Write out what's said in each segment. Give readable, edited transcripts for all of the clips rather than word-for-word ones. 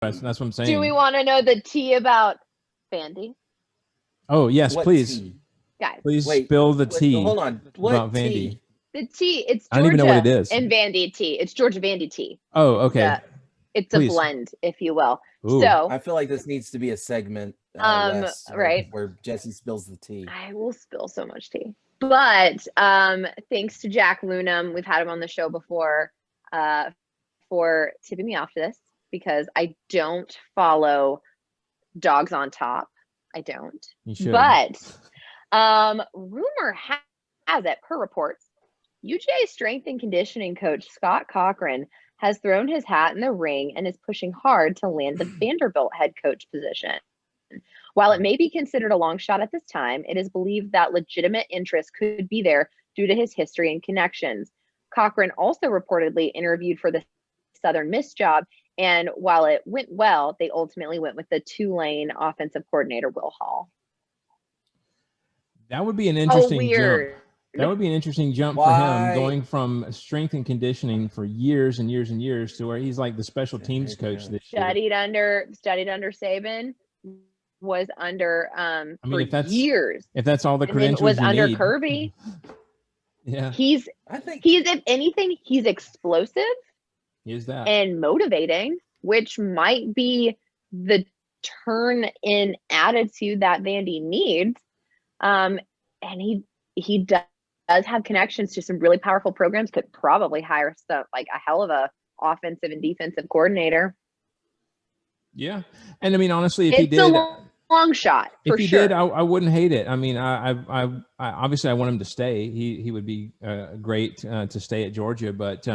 That's what I'm saying. Do we want to know the tea about Vandy? Oh, yes, What please. tea? Guys. Please spill the tea hold on. What about Vandy. The tea. It's Georgia I don't even know what it is. and Vandy tea. It's Georgia Vandy tea. Oh, okay. It's a blend, if you will. Ooh. So I feel like this needs to be a segment, right, where Jesse spills the tea. I will spill so much tea. But thanks to Jack Lunam, we've had him on the show before, for tipping me off to this, because I don't follow Dogs on Top. I don't. You should. But rumor has it, per reports, UGA strength and conditioning coach Scott Cochran has thrown his hat in the ring and is pushing hard to land the Vanderbilt head coach position. While it may be considered a long shot at this time, it is believed that legitimate interest could be there due to his history and connections. Cochran also reportedly interviewed for the Southern Miss job, and while it went well, they ultimately went with the Tulane offensive coordinator, Will Hall. That would be an interesting jump. That would be an interesting jump for him, going from strength and conditioning for years and years and years to where he's like the special teams coach this year. Studied under Saban, was under for years. If that's all the credentials was you under need. Kirby. Yeah. He's if anything, he's explosive. He is that. And motivating, which might be the turn in attitude that Vandy needs. And he does have connections to some really powerful programs, could probably hire stuff like a hell of a offensive and defensive coordinator. Yeah. And I mean, honestly, if he did, long shot. If he did, I wouldn't hate it. I mean, I obviously I want him to stay. He would be great to stay at Georgia, but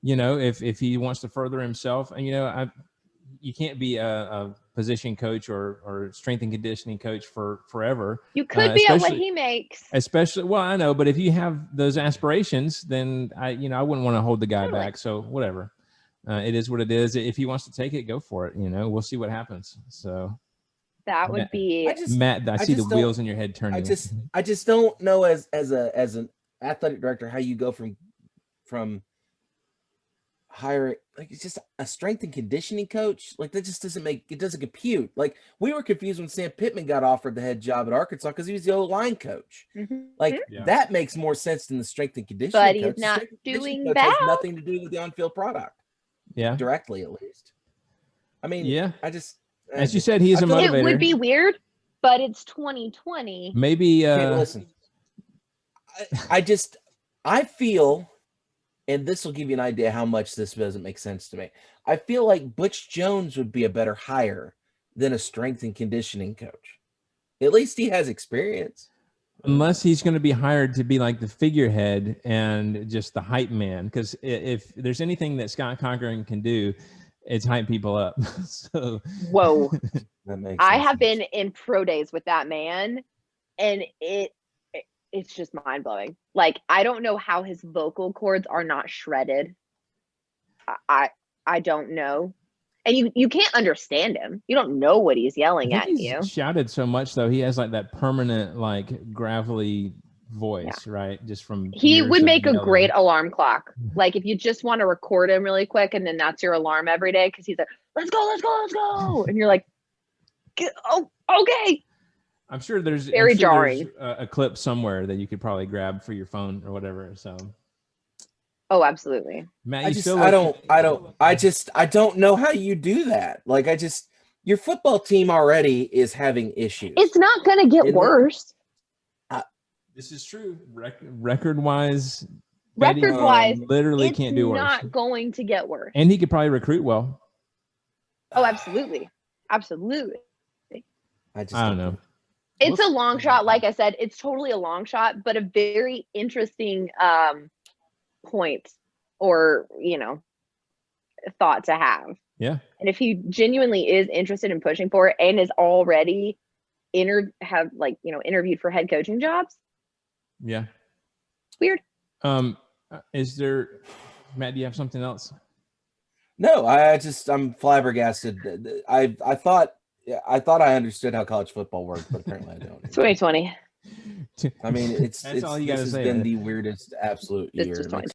you know, if he wants to further himself, and you know, you can't be a position coach or strength and conditioning coach for forever. You could be at what he makes. Especially, well, I know, but if you have those aspirations, then I wouldn't want to hold the guy back. So whatever, it is what it is. If he wants to take it, go for it. You know, we'll see what happens. So that would be Matt. I see the wheels in your head turning. I just don't know as an athletic director how you go from hiring, like, it's just a strength and conditioning coach. Like, that just doesn't compute. Like, we were confused when Sam Pittman got offered the head job at Arkansas because he was the O-line coach. Like, that makes more sense than the strength and conditioning but coach. He's not doing that. Has nothing to do with the on-field product. Yeah, directly at least. I mean, as you said, he's a motivator. It would be weird, but it's 2020. Maybe listen. I feel, and this will give you an idea how much this doesn't make sense to me. I feel like Butch Jones would be a better hire than a strength and conditioning coach. At least he has experience. Unless he's going to be hired to be like the figurehead and just the hype man. Because if there's anything that Scott Cochran can do, it's hype people up. So whoa. I have sense. Been in pro days with that man, and it's just mind-blowing. Like, I don't know how his vocal cords are not shredded. I don't know. And you can't understand him. You don't know what he's yelling at you. Shouted so much though. He has like that permanent, like, gravelly voice, right? Just from he would make a great alarm clock. Like, if you just want to record him really quick, and then that's your alarm every day, because he's like, let's go. And you're like, oh, okay. I'm sure there's jarring. A clip somewhere that you could probably grab for your phone or whatever. So, oh, absolutely. Matt, I don't know how you do that. Like, your football team already is having issues. It's not going to get worse. This is true. Record-wise, literally can't do worse. It's not going to get worse. And he could probably recruit well. Oh, absolutely. I don't know. It's a long shot. Like I said, it's totally a long shot, but a very interesting point or, thought to have. Yeah. And if he genuinely is interested in pushing for it and is already interviewed for head coaching jobs. Yeah. Weird. Is there, Matt, do you have something else? No, I'm flabbergasted. I thought I understood how college football worked, but apparently I don't. 2020. I mean, That's all you got to say. Been the weirdest absolute year.